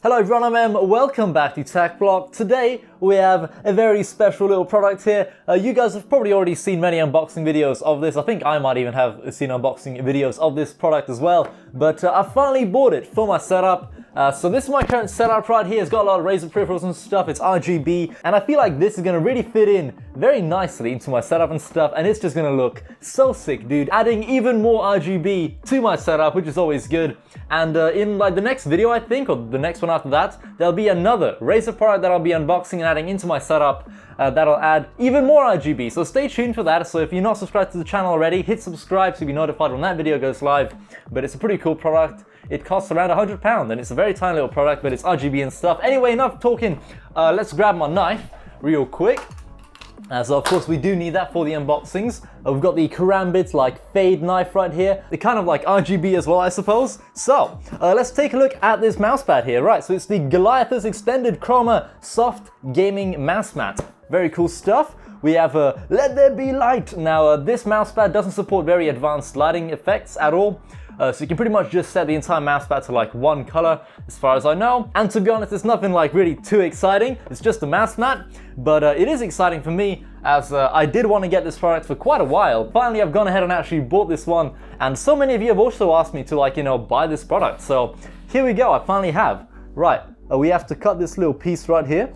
Hello everyone, I'm Em. Welcome back to TechBlock. Today we have a very special little product here. You guys have probably already seen many unboxing videos of this. I think I might even have seen unboxing videos of this product as well. But I finally bought it for my setup. So this is my current setup right here. It's got a lot of Razer peripherals and stuff. It's RGB, and I feel like this is gonna really fit in very nicely into my setup and stuff, and it's just gonna look so sick, dude. Adding even more RGB to my setup, which is always good. And in like the next video, I think, or the next one after that, there'll be another Razer product that I'll be unboxing and adding into my setup that'll add even more RGB. So stay tuned for that. So if you're not subscribed to the channel already, hit subscribe to be notified when that video goes live. But it's a pretty cool product. It costs around £100 and it's a very tiny little product, but it's RGB and stuff. Anyway, enough talking. Let's grab my knife real quick. So of course we do need that for the unboxings. We've got the Karambit like fade knife right here. They're kind of like RGB as well, I suppose. So let's take a look at this mousepad here. Right, so it's the Goliathus extended Chroma soft gaming mouse mat. Very cool stuff. We have Let There Be Light. Now this mousepad doesn't support very advanced lighting effects at all. So you can pretty much just set the entire mousepad to like one color as far as I know. And to be honest, it's nothing like really too exciting. It's just a mouse mat, but it is exciting for me as I did want to get this product for quite a while. Finally, I've gone ahead and actually bought this one. And so many of you have also asked me to like, buy this product. So here we go, I finally have. Right, we have to cut this little piece right here.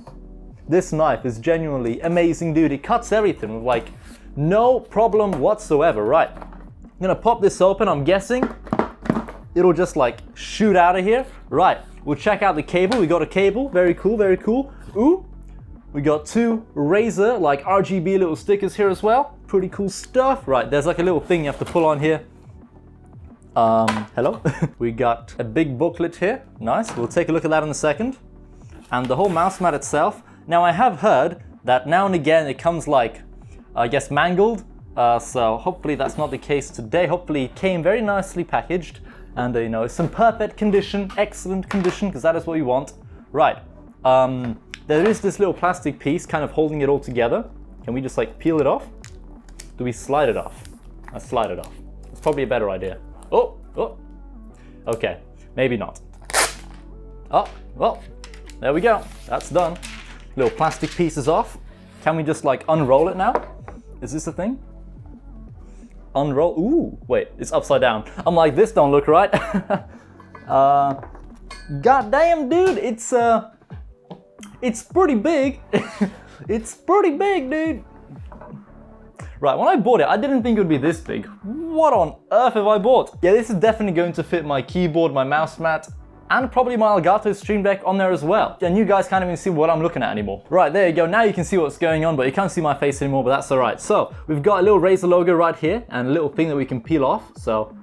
This knife is genuinely amazing, dude. It cuts everything with like no problem whatsoever. Right, I'm gonna pop this open. I'm guessing it'll just like shoot out of here. Right, we'll check out the cable. We got a cable, very cool, very cool. Ooh, we got two Razer like RGB little stickers here as well. Pretty cool stuff. Right, there's like a little thing you have to pull on here. Hello. We got a big booklet here. Nice, we'll take a look at that in a second. And the whole mouse mat itself. Now I have heard that now and again it comes like, I guess, mangled. So hopefully that's not the case today. Hopefully it came very nicely packaged and it's in perfect condition, excellent condition, because that is what you want. Right, there is this little plastic piece kind of holding it all together. Can we just like peel it off? Do we slide it off? I slide it off. It's probably a better idea. Oh, okay, maybe not. Oh, well, there we go, that's done. Little plastic piece is off. Can we just like unroll it now? Is this a thing? Unroll, ooh, wait, it's upside down. I'm like, this don't look right. God damn, dude, it's pretty big. It's pretty big, dude. Right, when I bought it, I didn't think it would be this big. What on earth have I bought? Yeah, this is definitely going to fit my keyboard, my mouse mat, and probably my Elgato Stream Deck on there as well. And you guys can't even see what I'm looking at anymore. Right, there you go. Now you can see what's going on, but you can't see my face anymore, but that's all right. So we've got a little Razer logo right here and a little thing that we can peel off. So,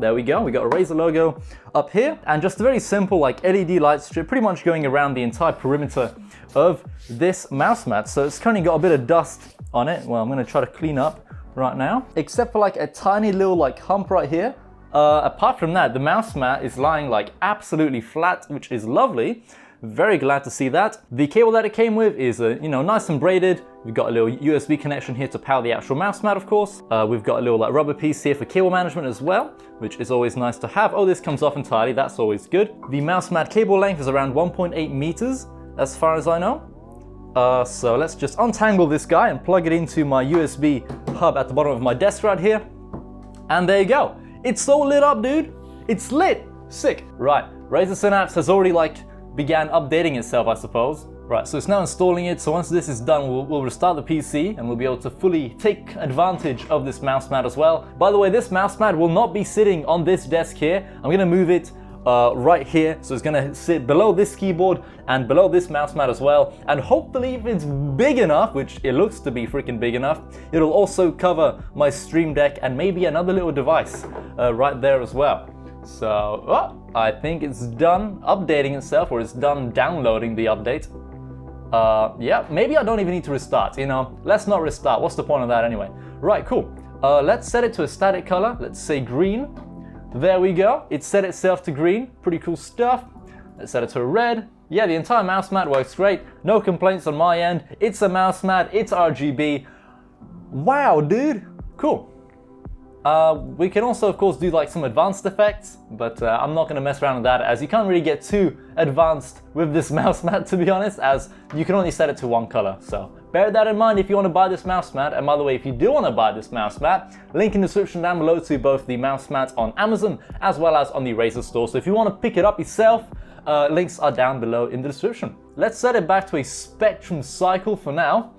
there we go. We got a Razer logo up here and just a very simple like LED light strip pretty much going around the entire perimeter of this mouse mat. So it's currently got a bit of dust on it. Well, I'm gonna try to clean up right now, except for like a tiny little like hump right here. Apart from that, the mouse mat is lying like absolutely flat, which is lovely. Very glad to see that. The cable that it came with is, nice and braided. We've got a little USB connection here to power the actual mouse mat, of course. We've got a little like rubber piece here for cable management as well, which is always nice to have. Oh, this comes off entirely. That's always good. The mouse mat cable length is around 1.8 meters, as far as I know. So let's just untangle this guy and plug it into my USB hub at the bottom of my desk right here. And there you go. It's so lit up, dude. It's lit. Sick. Right, Razer Synapse has already like began updating itself, I suppose. Right, so it's now installing it. So once this is done, we'll restart the PC and we'll be able to fully take advantage of this mouse mat as well. By the way, this mouse mat will not be sitting on this desk here. I'm gonna move it right here. So it's gonna sit below this keyboard and below this mouse mat as well. And hopefully if it's big enough, which it looks to be freaking big enough, it'll also cover my Stream Deck and maybe another little device right there as well. So, I think it's done updating itself, or it's done downloading the update. Yeah, maybe I don't even need to restart, let's not restart. What's the point of that anyway? Right, cool. Let's set it to a static color. Let's say green. There we go. It set itself to green. Pretty cool stuff. Let's set it to red. Yeah, the entire mouse mat works great. No complaints on my end. It's a mouse mat. It's RGB. Wow, dude. Cool. We can also, of course, do like some advanced effects, but I'm not going to mess around with that, as you can't really get too advanced with this mouse mat, to be honest, as you can only set it to one color. So bear that in mind if you want to buy this mouse mat. And by the way, if you do want to buy this mouse mat, link in the description down below to both the mouse mat on Amazon as well as on the Razer store. So if you want to pick it up yourself, links are down below in the description. Let's set it back to a spectrum cycle for now,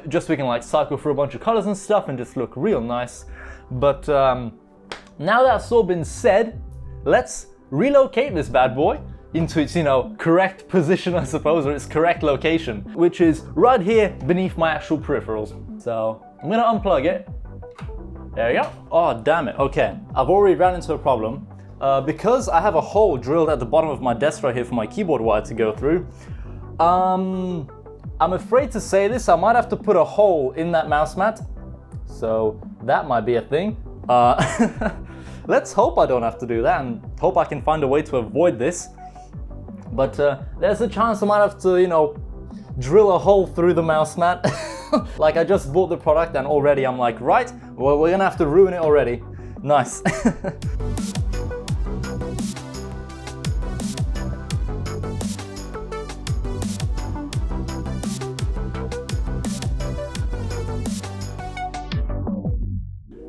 just so we can like cycle through a bunch of colors and stuff and just look real nice. But now that's all been said, let's relocate this bad boy into its, correct position, I suppose, or its correct location, which is right here beneath my actual peripherals. So I'm gonna unplug it. There you go. Oh, damn it. Okay, I've already ran into a problem. Because I have a hole drilled at the bottom of my desk right here for my keyboard wire to go through, I'm afraid to say this, I might have to put a hole in that mouse mat. So that might be a thing. Let's hope I don't have to do that and hope I can find a way to avoid this. But there's a chance I might have to, drill a hole through the mouse mat. Like I just bought the product and already I'm like, right, well, we're gonna have to ruin it already. Nice.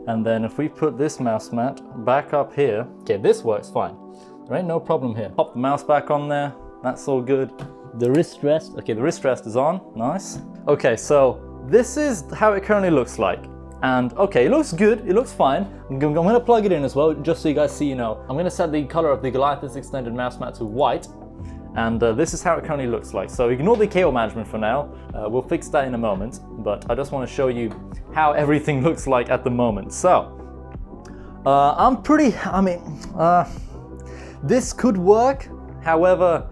And then if we put this mouse mat back up here, okay, this works fine. There ain't no problem here. Pop the mouse back on there, that's all good. The wrist rest, okay, the wrist rest is on, nice. Okay, so this is how it currently looks like. And okay, it looks good, it looks fine. I'm gonna plug it in as well, just so you guys see, I'm gonna set the color of the Goliathus extended mouse mat to white. And this is how it currently looks like. So ignore the cable management for now. We'll fix that in a moment. But I just want to show you how everything looks like at the moment. So this could work. However,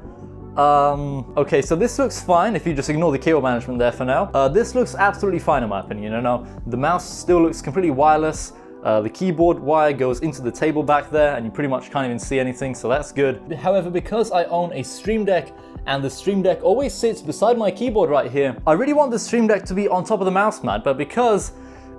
okay, so this looks fine if you just ignore the cable management there for now. This looks absolutely fine in my opinion. The mouse still looks completely wireless. The keyboard wire goes into the table back there and you pretty much can't even see anything, so that's good. However, because I own a Stream Deck and the Stream Deck always sits beside my keyboard right here, I really want the Stream Deck to be on top of the mouse mat, but because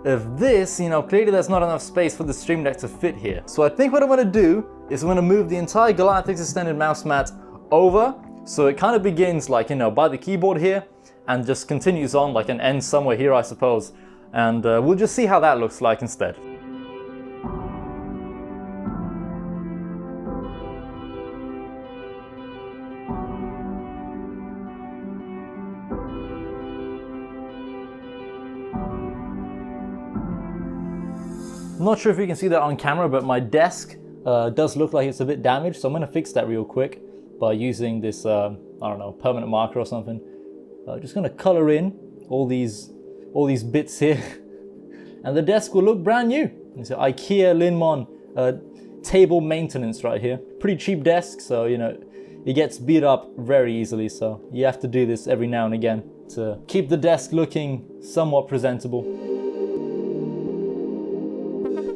of this, clearly there's not enough space for the Stream Deck to fit here. So I think what I'm gonna do is I'm gonna move the entire Goliathus extended mouse mat over, so it kind of begins like, by the keyboard here and just continues on like an end somewhere here, I suppose. And we'll just see how that looks like instead. I'm not sure if you can see that on camera, but my desk does look like it's a bit damaged, so I'm gonna fix that real quick by using this, I don't know, permanent marker or something. Just gonna color in all these bits here, and the desk will look brand new. It's an IKEA Linmon table maintenance right here. Pretty cheap desk, so it gets beat up very easily, so you have to do this every now and again to keep the desk looking somewhat presentable.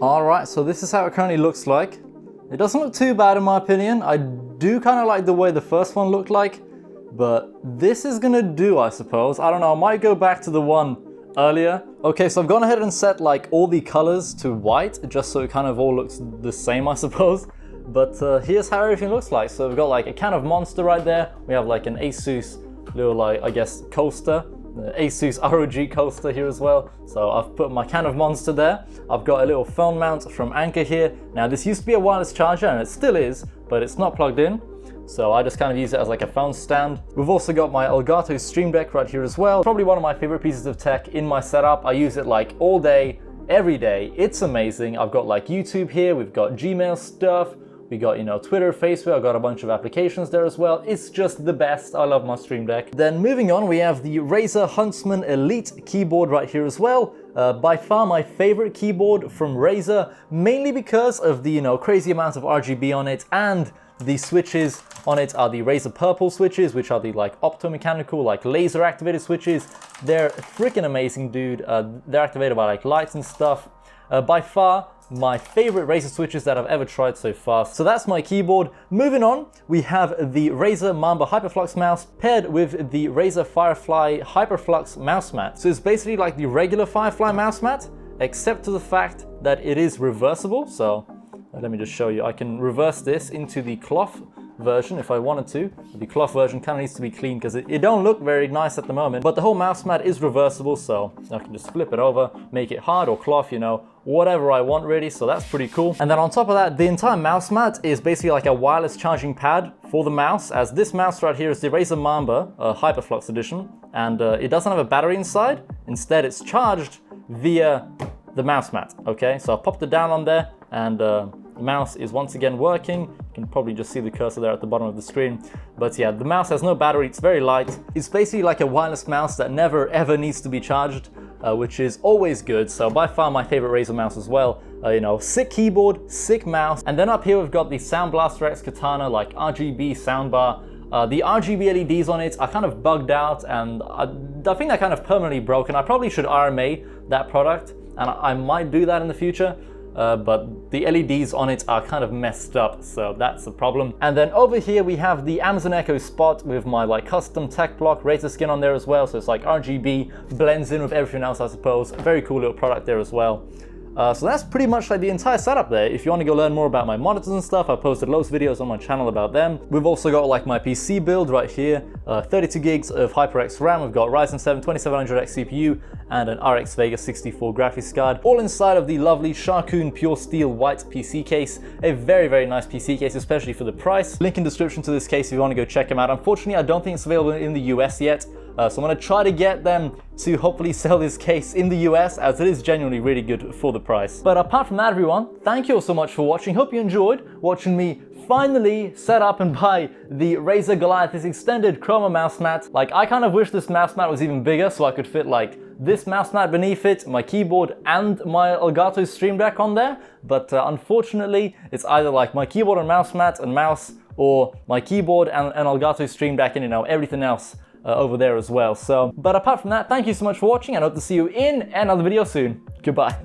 Alright, so this is how it currently looks like. It doesn't look too bad in my opinion. I do kind of like the way the first one looked like, but this is gonna do, I suppose. I don't know, I might go back to the one earlier. Okay, so I've gone ahead and set like all the colors to white, just so it kind of all looks the same, I suppose. But here's how everything looks like. So we've got like a can of Monster right there. We have like an Asus little, like, I guess, coaster. The Asus ROG coaster here as well. So I've put my can of Monster there. I've got a little phone mount from Anker here. Now this used to be a wireless charger and it still is, but it's not plugged in. So I just kind of use it as like a phone stand. We've also got my Elgato Stream Deck right here as well. Probably one of my favorite pieces of tech in my setup. I use it like all day, every day. It's amazing. I've got like YouTube here. We've got Gmail stuff. We got, Twitter, Facebook. I've got a bunch of applications there as well. It's just the best. I love my Stream Deck. Then moving on, we have the Razer Huntsman Elite keyboard right here as well. By far my favorite keyboard from Razer, mainly because of the, crazy amount of RGB on it, and the switches on it are the Razer Purple switches, which are the like optomechanical, like laser activated switches. They're freaking amazing, dude. They're activated by like lights and stuff. By far, my favorite Razer switches that I've ever tried so far. So that's my keyboard. Moving on, we have the Razer Mamba Hyperflux mouse paired with the Razer Firefly Hyperflux mouse mat. So it's basically like the regular Firefly mouse mat, except to the fact that it is reversible. So let me just show you. I can reverse this into the cloth version if I wanted to. The cloth version kind of needs to be clean because it don't look very nice at the moment, but the whole mouse mat is reversible, so I can just flip it over, make it hard or cloth, you know, whatever I want really, so that's pretty cool. And then on top of that, the entire mouse mat is basically like a wireless charging pad for the mouse, as this mouse right here is the Razer Mamba Hyperflux edition, and it doesn't have a battery inside. Instead, it's charged via the mouse mat, okay? So I popped it down on there, and the mouse is once again working. You can probably just see the cursor there at the bottom of the screen. But yeah, the mouse has no battery, it's very light. It's basically like a wireless mouse that never ever needs to be charged, which is always good. So by far my favorite Razer mouse as well. You know, sick keyboard, sick mouse. And then up here we've got the Sound Blaster X Katana, like RGB soundbar. The RGB LEDs on it are kind of bugged out, and I think they're kind of permanently broken. I probably should RMA that product, and I might do that in the future. But the LEDs on it are kind of messed up, so that's a problem. And then over here we have the Amazon Echo Spot with my like custom TechBlock Razer skin on there as well, so it's like RGB, blends in with everything else, I suppose. A very cool little product there as well. So that's pretty much like the entire setup there. If you want to go learn more about my monitors and stuff, I posted loads of videos on my channel about them. We've also got like my PC build right here, 32 gigs of HyperX RAM. We've got Ryzen 7 2700X CPU and an RX Vega 64 graphics card, all inside of the lovely Sharkoon Pure Steel white PC case. A very, very nice PC case, especially for the price. Link in description to this case if you want to go check them out. Unfortunately, I don't think it's available in the US yet. So I'm going to try to get them to hopefully sell this case in the US, as it is genuinely really good for the price. But apart from that, everyone, thank you all so much for watching. Hope you enjoyed watching me finally set up and buy the Razer Goliathus extended Chroma mouse mat. Like, I kind of wish this mouse mat was even bigger so I could fit like this mouse mat beneath it, my keyboard and my Elgato Stream Deck on there. But unfortunately, it's either like my keyboard and mouse mat and mouse, or my keyboard and Elgato Stream Deck and, you know, everything else over there as well. So, but apart from that, thank you so much for watching, and I hope to see you in another video soon. Goodbye.